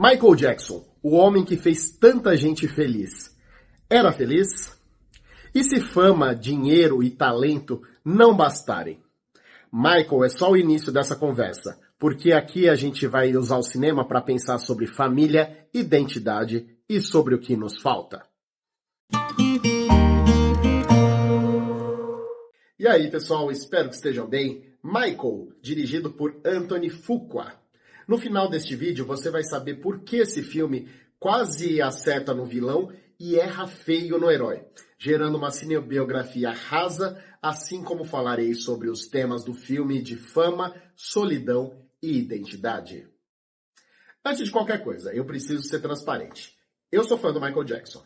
Michael Jackson, o homem que fez tanta gente feliz, era feliz? E se fama, dinheiro e talento não bastarem? Michael é só o início dessa conversa, porque aqui a gente vai usar o cinema para pensar sobre família, identidade e sobre o que nos falta. E aí, pessoal, espero que estejam bem. Michael, dirigido por Anthony Fuqua. No final deste vídeo, você vai saber por que esse filme quase acerta no vilão e erra feio no herói, gerando uma cinebiografia rasa, assim como falarei sobre os temas do filme de fama, solidão e identidade. Antes de qualquer coisa, eu preciso ser transparente. Eu sou fã do Michael Jackson,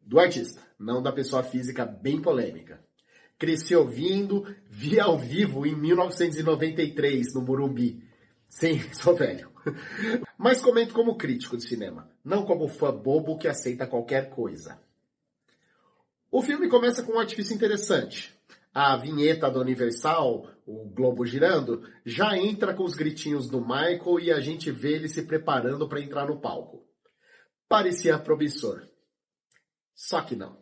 do artista, não da pessoa física bem polêmica. Cresci ouvindo, vi ao vivo em 1993, no Morumbi. Sim, sou velho. Mas comento como crítico de cinema, não como fã bobo que aceita qualquer coisa. O filme começa com um artifício interessante. A vinheta da Universal, o globo girando, já entra com os gritinhos do Michael e a gente vê ele se preparando para entrar no palco. Parecia promissor. Só que não.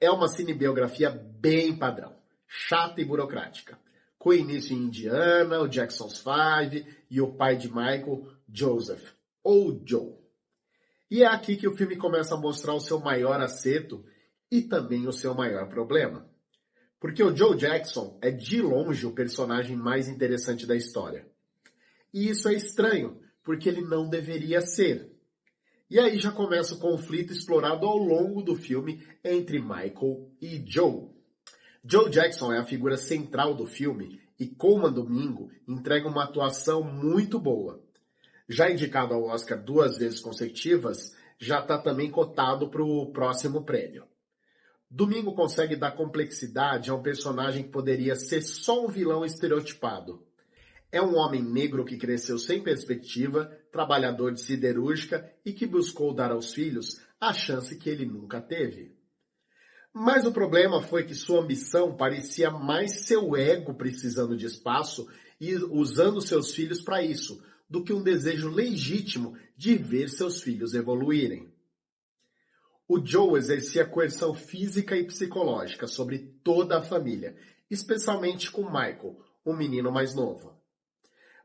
É uma cinebiografia bem padrão, chata e burocrática, com início em Indiana, o Jackson's Five e o pai de Michael, Joseph, ou Joe. E é aqui que o filme começa a mostrar o seu maior acerto e também o seu maior problema. Porque o Joe Jackson é de longe o personagem mais interessante da história. E isso é estranho, porque ele não deveria ser. E aí já começa o conflito explorado ao longo do filme entre Michael e Joe. Joe Jackson é a figura central do filme e Colman Domingo entrega uma atuação muito boa. Já indicado ao Oscar 2 vezes consecutivas, já está também cotado para o próximo prêmio. Domingo consegue dar complexidade a um personagem que poderia ser só um vilão estereotipado. É um homem negro que cresceu sem perspectiva, trabalhador de siderúrgica e que buscou dar aos filhos a chance que ele nunca teve. Mas o problema foi que sua ambição parecia mais seu ego precisando de espaço e usando seus filhos para isso, do que um desejo legítimo de ver seus filhos evoluírem. O Joe exercia coerção física e psicológica sobre toda a família, especialmente com Michael, o menino mais novo.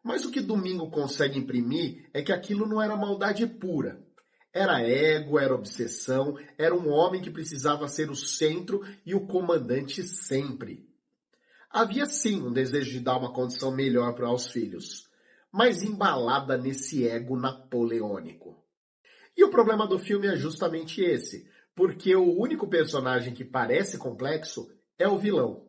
Mas o que Domingo consegue imprimir é que aquilo não era maldade pura. Era ego, era obsessão, era um homem que precisava ser o centro e o comandante sempre. Havia sim um desejo de dar uma condição melhor para os filhos, mas embalada nesse ego napoleônico. E o problema do filme é justamente esse, porque o único personagem que parece complexo é o vilão.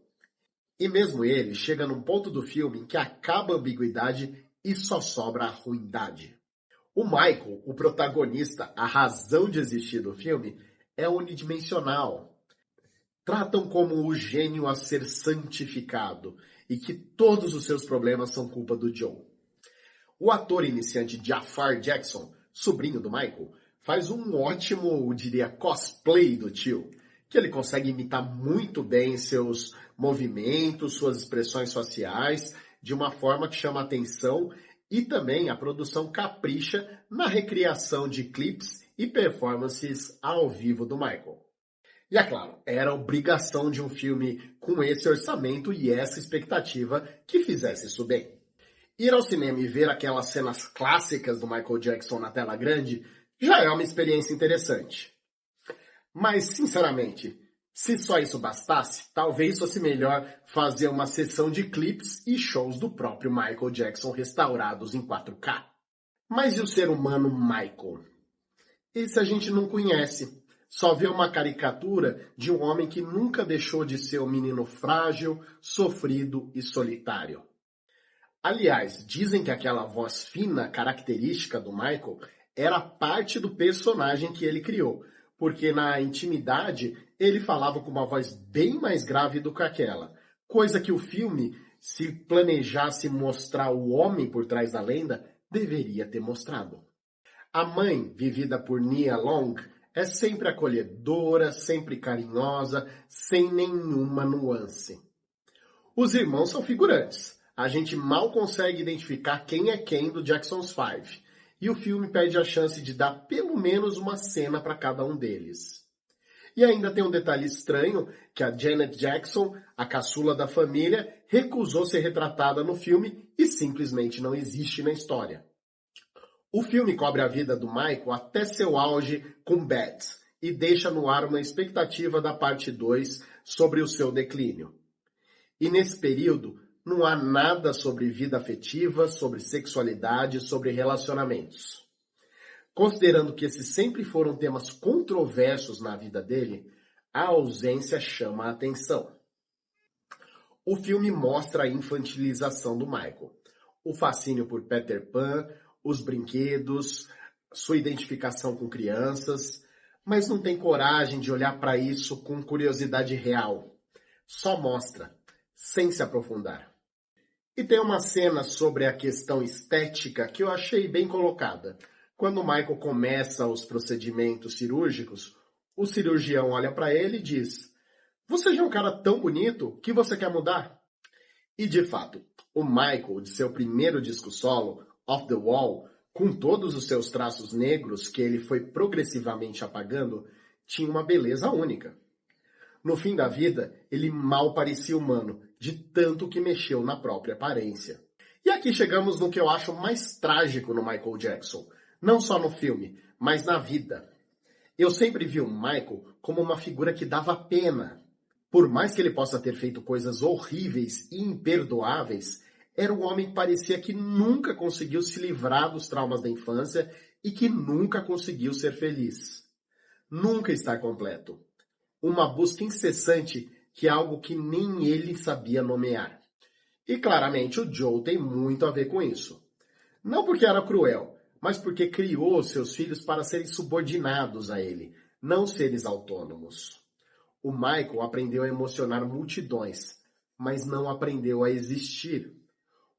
E mesmo ele chega num ponto do filme em que acaba a ambiguidade e só sobra a ruindade. O Michael, o protagonista, a razão de existir do filme, é unidimensional. Tratam como o gênio a ser santificado e que todos os seus problemas são culpa do Joe. O ator iniciante Jafar Jackson, sobrinho do Michael, faz um ótimo, eu diria, cosplay do tio, que ele consegue imitar muito bem seus movimentos, suas expressões faciais, de uma forma que chama atenção, e também a produção capricha na recriação de clipes e performances ao vivo do Michael. E é claro, era obrigação de um filme com esse orçamento e essa expectativa que fizesse isso bem. Ir ao cinema e ver aquelas cenas clássicas do Michael Jackson na tela grande já é uma experiência interessante. Mas, sinceramente, se só isso bastasse, talvez fosse melhor fazer uma sessão de clipes e shows do próprio Michael Jackson restaurados em 4K. Mas e o ser humano Michael? Esse a gente não conhece. Só vê uma caricatura de um homem que nunca deixou de ser um menino frágil, sofrido e solitário. Aliás, dizem que aquela voz fina característica do Michael era parte do personagem que ele criou, porque na intimidade ele falava com uma voz bem mais grave do que aquela, coisa que o filme, se planejasse mostrar o homem por trás da lenda, deveria ter mostrado. A mãe, vivida por Nia Long, é sempre acolhedora, sempre carinhosa, sem nenhuma nuance. Os irmãos são figurantes. A gente mal consegue identificar quem é quem do Jackson's Five. e o filme perde a chance de dar pelo menos uma cena para cada um deles. E ainda tem um detalhe estranho, que a Janet Jackson, a caçula da família, recusou ser retratada no filme e simplesmente não existe na história. O filme cobre a vida do Michael até seu auge com Beth e deixa no ar uma expectativa da parte 2 sobre o seu declínio. E nesse período, não há nada sobre vida afetiva, sobre sexualidade, sobre relacionamentos. Considerando que esses sempre foram temas controversos na vida dele, a ausência chama a atenção. O filme mostra a infantilização do Michael, o fascínio por Peter Pan, os brinquedos, sua identificação com crianças, mas não tem coragem de olhar para isso com curiosidade real. Só mostra, sem se aprofundar. E tem uma cena sobre a questão estética que eu achei bem colocada. Quando o Michael começa os procedimentos cirúrgicos, o cirurgião olha para ele e diz: "Você já é um cara tão bonito, que você quer mudar?" E de fato, o Michael, de seu primeiro disco solo, Off the Wall, com todos os seus traços negros que ele foi progressivamente apagando, tinha uma beleza única. No fim da vida, ele mal parecia humano, de tanto que mexeu na própria aparência. E aqui chegamos no que eu acho mais trágico no Michael Jackson, não só no filme, mas na vida. Eu sempre vi o Michael como uma figura que dava pena. Por mais que ele possa ter feito coisas horríveis e imperdoáveis, era um homem que parecia que nunca conseguiu se livrar dos traumas da infância e que nunca conseguiu ser feliz. Nunca estar completo. Uma busca incessante que é algo que nem ele sabia nomear. E claramente o Joe tem muito a ver com isso. Não porque era cruel, mas porque criou seus filhos para serem subordinados a ele, não seres autônomos. O Michael aprendeu a emocionar multidões, mas não aprendeu a existir.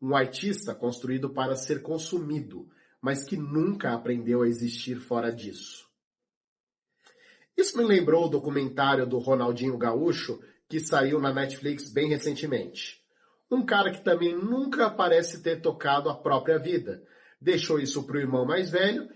Um artista construído para ser consumido, mas que nunca aprendeu a existir fora disso. Isso me lembrou o documentário do Ronaldinho Gaúcho, que saiu na Netflix bem recentemente. Um cara que também nunca parece ter tocado a própria vida. Deixou isso para o irmão mais velho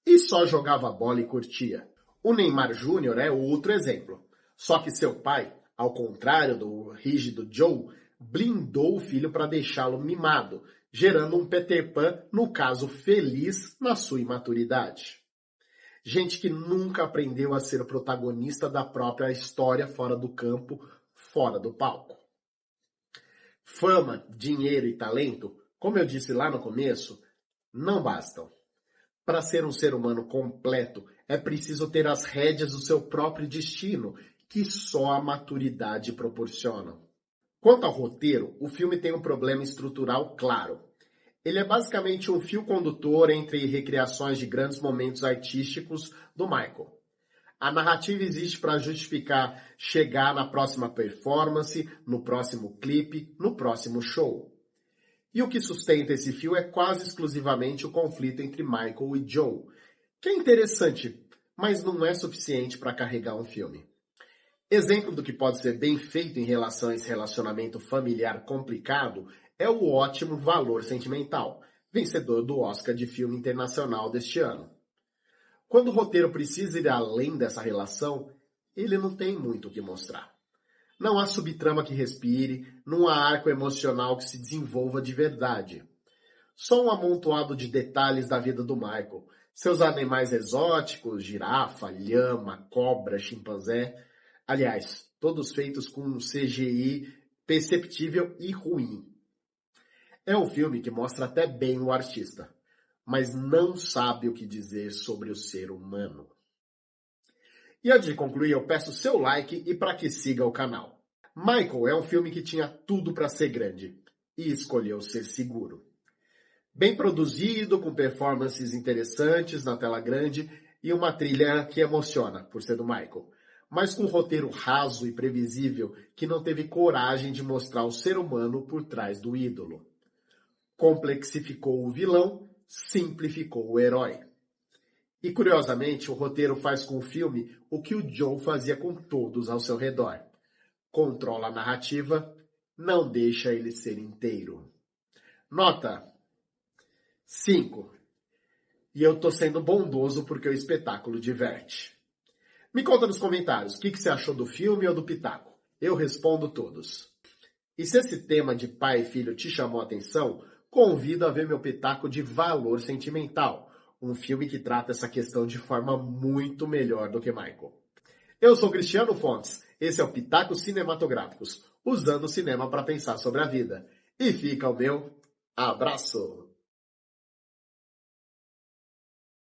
e só jogava bola e curtia. O Neymar Júnior é outro exemplo. Só que seu pai, ao contrário do rígido Joe, blindou o filho para deixá-lo mimado, gerando um Peter Pan, no caso feliz, na sua imaturidade. Gente que nunca aprendeu a ser o protagonista da própria história fora do campo, fora do palco. Fama, dinheiro e talento, como eu disse lá no começo, não bastam. Para ser um ser humano completo, é preciso ter as rédeas do seu próprio destino, que só a maturidade proporciona. Quanto ao roteiro, o filme tem um problema estrutural claro. Ele é basicamente um fio condutor entre recriações de grandes momentos artísticos do Michael. A narrativa existe para justificar chegar na próxima performance, no próximo clipe, no próximo show. E o que sustenta esse fio é quase exclusivamente o conflito entre Michael e Joe, que é interessante, mas não é suficiente para carregar um filme. Exemplo do que pode ser bem feito em relação a esse relacionamento familiar complicado é o ótimo Valor Sentimental, vencedor do Oscar de Filme Internacional deste ano. Quando o roteiro precisa ir além dessa relação, ele não tem muito o que mostrar. Não há subtrama que respire, não há arco emocional que se desenvolva de verdade. Só um amontoado de detalhes da vida do Michael, seus animais exóticos, girafa, lhama, cobra, chimpanzé, aliás, todos feitos com um CGI perceptível e ruim. É um filme que mostra até bem o artista, mas não sabe o que dizer sobre o ser humano. E antes de concluir, eu peço seu like e para que siga o canal. Michael é um filme que tinha tudo para ser grande e escolheu ser seguro. Bem produzido, com performances interessantes na tela grande e uma trilha que emociona, por ser do Michael, mas com um roteiro raso e previsível que não teve coragem de mostrar o ser humano por trás do ídolo. Complexificou o vilão, simplificou o herói. E curiosamente, o roteiro faz com o filme o que o Joe fazia com todos ao seu redor. Controla a narrativa, não deixa ele ser inteiro. Nota 5. e eu tô sendo bondoso porque o espetáculo diverte. Me conta nos comentários o que você achou do filme ou do pitaco. Eu respondo todos. E se esse tema de pai e filho te chamou a atenção, convido a ver meu pitaco de Valor Sentimental, um filme que trata essa questão de forma muito melhor do que Michael. Eu sou Cristiano Fontes, esse é o Pitacos Cinematográficos, usando o cinema para pensar sobre a vida. E fica o meu abraço!